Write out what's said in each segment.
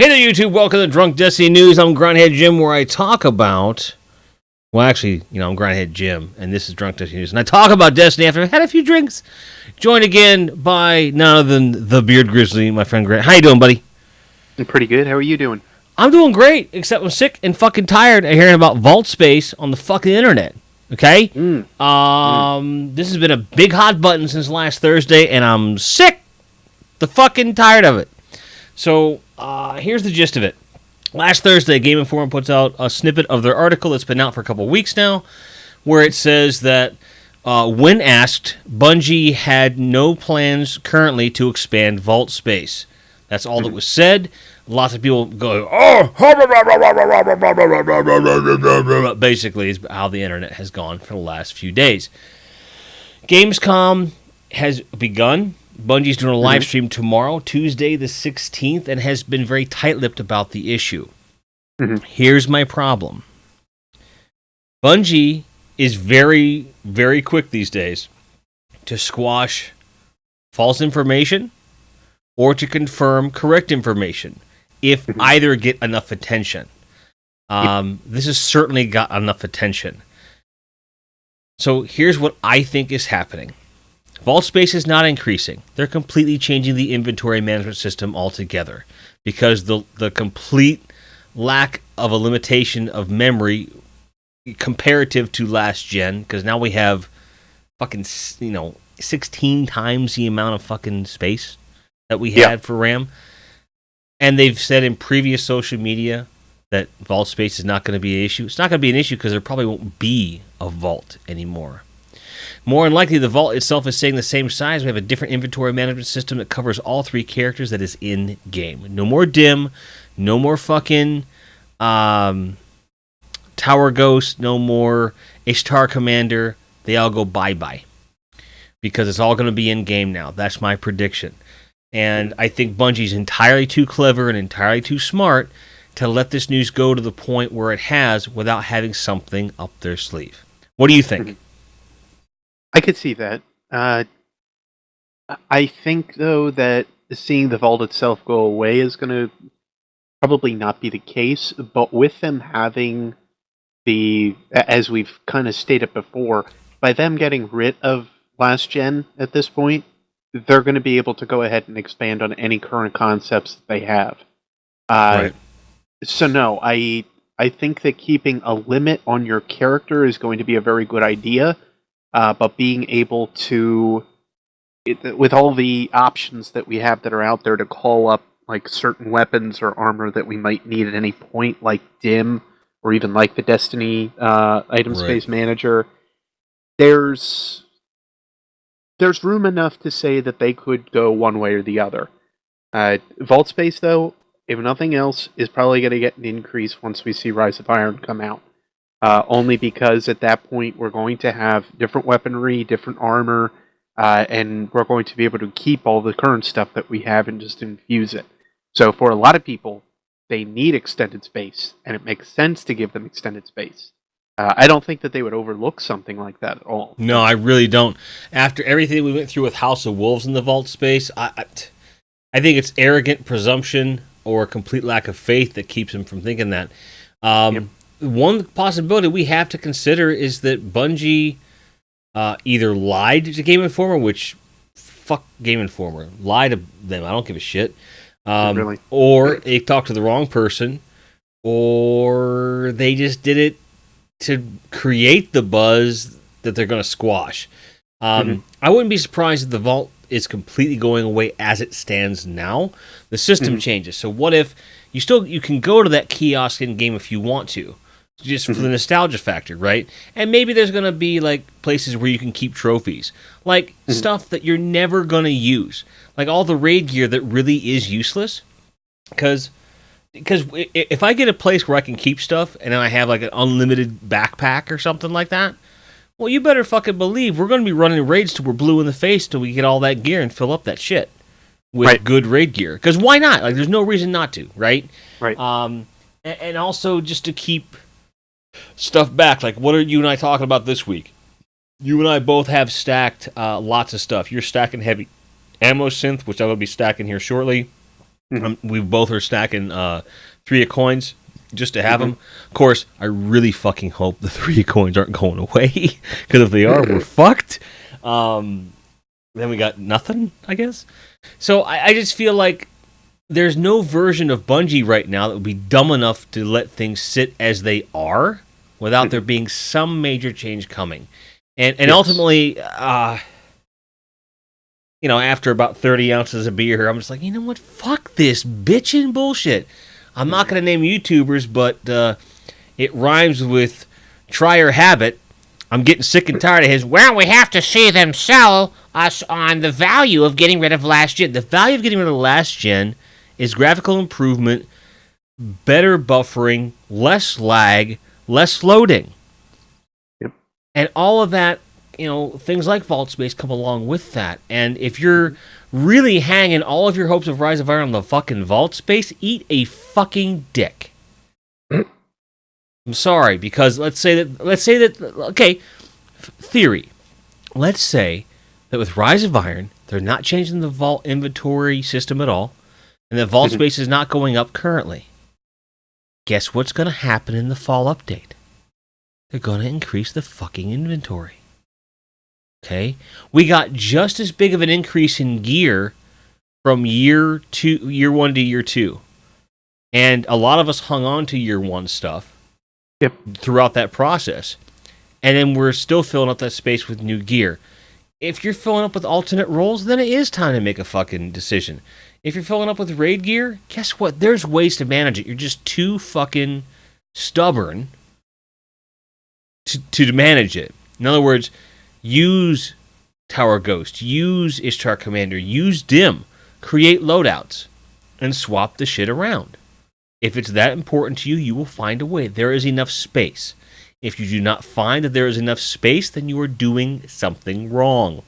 Hey there, YouTube. Welcome to Drunk Destiny News. I'm Grindhead Jim, where I talk about... Well, actually, I'm Grindhead Jim, and this is Drunk Destiny News. And I talk about Destiny after I've had a few drinks. Joined again by none other than the Beard Grizzly, my friend Grant. How you doing, buddy? I'm pretty good. How are you doing? I'm doing great, except I'm sick and fucking tired of hearing about vault space on the fucking internet. Okay? This has been a big hot button since last Thursday, and I'm sick the fucking tired of it. So, here's the gist of it. Last Thursday, Game Informer puts out a snippet of their article that's been out for a couple of weeks now, where it says that, when asked, Bungie had no plans currently to expand vault space. That's all that was said. Lots of people go, oh, basically is how the internet has gone for the last few days. Gamescom has begun. Bungie's doing a live stream tomorrow, Tuesday the 16th, and has been very tight-lipped about the issue. Here's my problem. Bungie is very, very quick these days to squash false information or to confirm correct information if either get enough attention. This has certainly got enough attention. So here's what I think is happening. Vault space is not increasing. They're completely changing the inventory management system altogether because the complete lack of a limitation of memory comparative to last gen, because now we have fucking 16 times the amount of fucking space that we had for RAM. And they've said in previous social media that vault space is not going to be an issue. It's not going to be an issue because there probably won't be a vault anymore. More than likely, the vault itself is staying the same size. We have a different inventory management system that covers all three characters that is in-game. No more Dim, no more fucking Tower Ghost, no more Ishtar Commander. They all go bye-bye. Because it's all going to be in-game now. That's my prediction. And I think Bungie's entirely too clever and entirely too smart to let this news go to the point where it has without having something up their sleeve. What do you think? I could see that. I think, though, that seeing the vault itself go away is going to probably not be the case, but with them having as we've kind of stated before, by them getting rid of last gen at this point, they're going to be able to go ahead and expand on any current concepts that they have. Right. So no, I think that keeping a limit on your character is going to be a very good idea. But being able to, with all the options that we have that are out there to call up like certain weapons or armor that we might need at any point, like Dim, or even like the Destiny item space manager, there's room enough to say that they could go one way or the other. Vault space, though, if nothing else, is probably going to get an increase once we see Rise of Iron come out. Only because at that point we're going to have different weaponry, different armor, and we're going to be able to keep all the current stuff that we have and just infuse it. So for a lot of people, they need extended space, and it makes sense to give them extended space. I don't think that they would overlook something like that at all. No, I really don't. After everything we went through with House of Wolves in the vault space, I think it's arrogant presumption or a complete lack of faith that keeps them from thinking that. One possibility we have to consider is that Bungie either lied to Game Informer, which, fuck Game Informer, lie to them, I don't give a shit, Really? Or they talked to the wrong person, or they just did it to create the buzz that they're going to squash. I wouldn't be surprised if the Vault is completely going away as it stands now. The system changes. So what if you can go to that kiosk in game if you want to, just for the nostalgia factor, right? And maybe there's going to be like places where you can keep trophies, like stuff that you're never going to use, like all the raid gear that really is useless. Because if I get a place where I can keep stuff and then I have like an unlimited backpack or something like that, well, you better fucking believe we're going to be running raids till we're blue in the face till we get all that gear and fill up that shit with good raid gear. Because why not? Like, there's no reason not to, right? Right. And also just to keep stuff back. Like, what are you and I talking about this week? You and I both have stacked lots of stuff. You're stacking heavy ammo synth, which I will be stacking here shortly. We both are stacking 3 of coins just to have them. Of course, I really fucking hope the 3 of coins aren't going away, because if they are, we're fucked. Then we got nothing, I guess. So I just feel like there's no version of Bungie right now that would be dumb enough to let things sit as they are without there being some major change coming. And Yes. ultimately, after about 30 ounces of beer, I'm just like, you know what? Fuck this bitchin' bullshit. I'm not going to name YouTubers, but it rhymes with try or habit. I'm getting sick and tired of his, well, we have to see them sell us on the value of getting rid of last gen. The value of getting rid of last gen is graphical improvement, better buffering, less lag, less loading. Yep. And all of that, things like vault space come along with that. And if you're really hanging all of your hopes of Rise of Iron on the fucking vault space, eat a fucking dick. I'm sorry, because let's say that okay, theory. Let's say that with Rise of Iron, they're not changing the vault inventory system at all, and the vault space is not going up currently. Guess what's going to happen in the fall update? They're going to increase the fucking inventory. Okay? We got just as big of an increase in gear from year 1 to year 2. And a lot of us hung on to year 1 stuff throughout that process. And then we're still filling up that space with new gear. If you're filling up with alternate roles, then it is time to make a fucking decision. If you're filling up with raid gear, guess what? There's ways to manage it. You're just too fucking stubborn to manage it. In other words, use Tower Ghost, use Ishtar Commander, use Dim, create loadouts, and swap the shit around. If it's that important to you, you will find a way. There is enough space. If you do not find that there is enough space, then you are doing something wrong.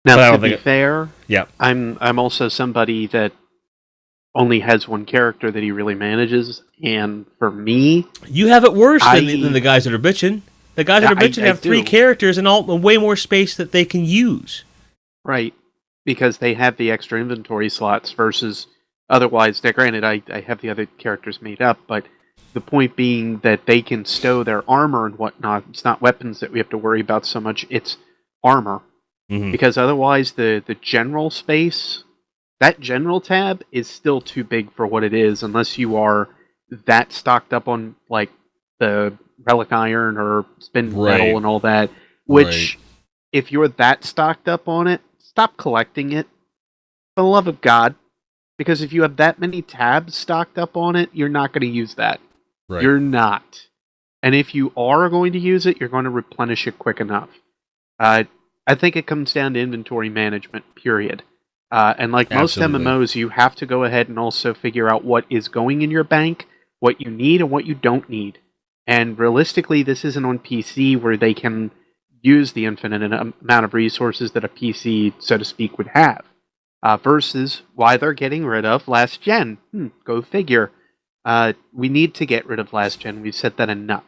Now, to be fair, yeah, I'm also somebody that only has one character that he really manages, and for me, you have it worse than the guys that are bitching. The guys that are bitching have 3 characters and way more space that they can use. Right, because they have the extra inventory slots versus otherwise. Now, granted, I have the other characters made up, but the point being that they can stow their armor and whatnot. It's not weapons that we have to worry about so much. It's armor. Because otherwise, the general space, that general tab is still too big for what it is, unless you are that stocked up on like the relic iron or spin metal and all that. Which, if you're that stocked up on it, stop collecting it. For the love of God, because if you have that many tabs stocked up on it, you're not going to use that. Right. You're not. And if you are going to use it, you're going to replenish it quick enough. I think it comes down to inventory management, period. And like most MMOs, you have to go ahead and also figure out what is going in your bank, what you need, and what you don't need. And realistically, this isn't on PC where they can use the infinite amount of resources that a PC, so to speak, would have. Versus why they're getting rid of last gen. Go figure. We need to get rid of last gen. We've said that enough.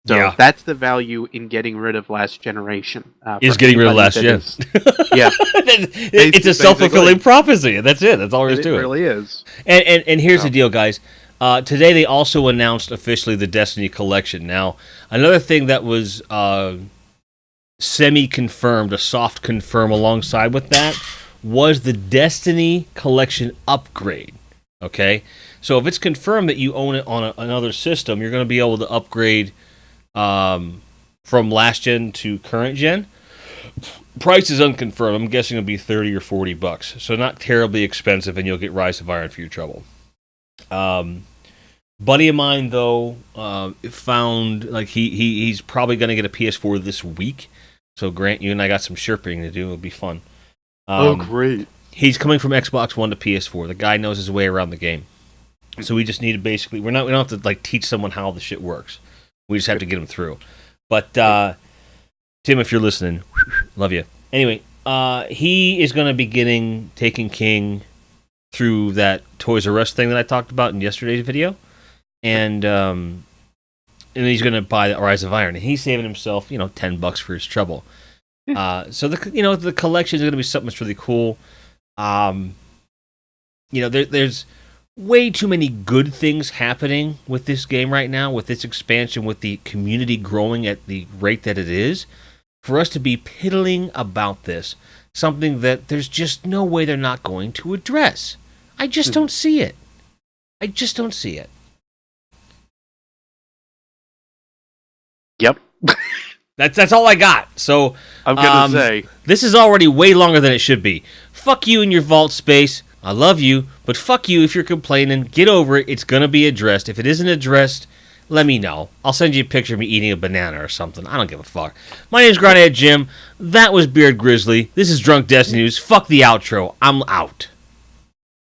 So that's the value in getting rid of last generation. Is getting rid of last gen. It's a self-fulfilling prophecy. That's it. That's all there is to it. It really is. And here's the deal, guys. Today they also announced officially the Destiny Collection. Now, another thing that was semi-confirmed, a soft confirm alongside with that, was the Destiny Collection upgrade. Okay? So if it's confirmed that you own it on another system, you're going to be able to upgrade from last gen to current gen. Price is unconfirmed. I'm guessing it'll be $30 or $40, so not terribly expensive, and you'll get Rise of Iron for your trouble. Buddy of mine though found like he's probably gonna get a PS4 this week. So Grant, you and I got some Sherping to do. It'll be fun. Great! He's coming from Xbox One to PS4. The guy knows his way around the game. So we just need to basically we don't have to like teach someone how the shit works. We just have to get him through. But Tim, if you're listening, love you. Anyway, he is going to be taking King through that Toys R Us thing that I talked about in yesterday's video, and he's going to buy the Rise of Iron, and he's saving himself, $10 for his trouble. So the collection is going to be something that's really cool. There's way too many good things happening with this game right now, with this expansion, with the community growing at the rate that it is, for us to be piddling about this, something that there's just no way they're not going to address. I just don't see it. I just don't see it. Yep. That's all I got. So I'm gonna say this is already way longer than it should be. Fuck you and your vault space. I love you, but fuck you if you're complaining. Get over it. It's gonna be addressed. If it isn't addressed, let me know. I'll send you a picture of me eating a banana or something. I don't give a fuck. My name's Grindhead Jim. That was Beard Grizzly. This is Drunk Destiny News. Fuck the outro. I'm out.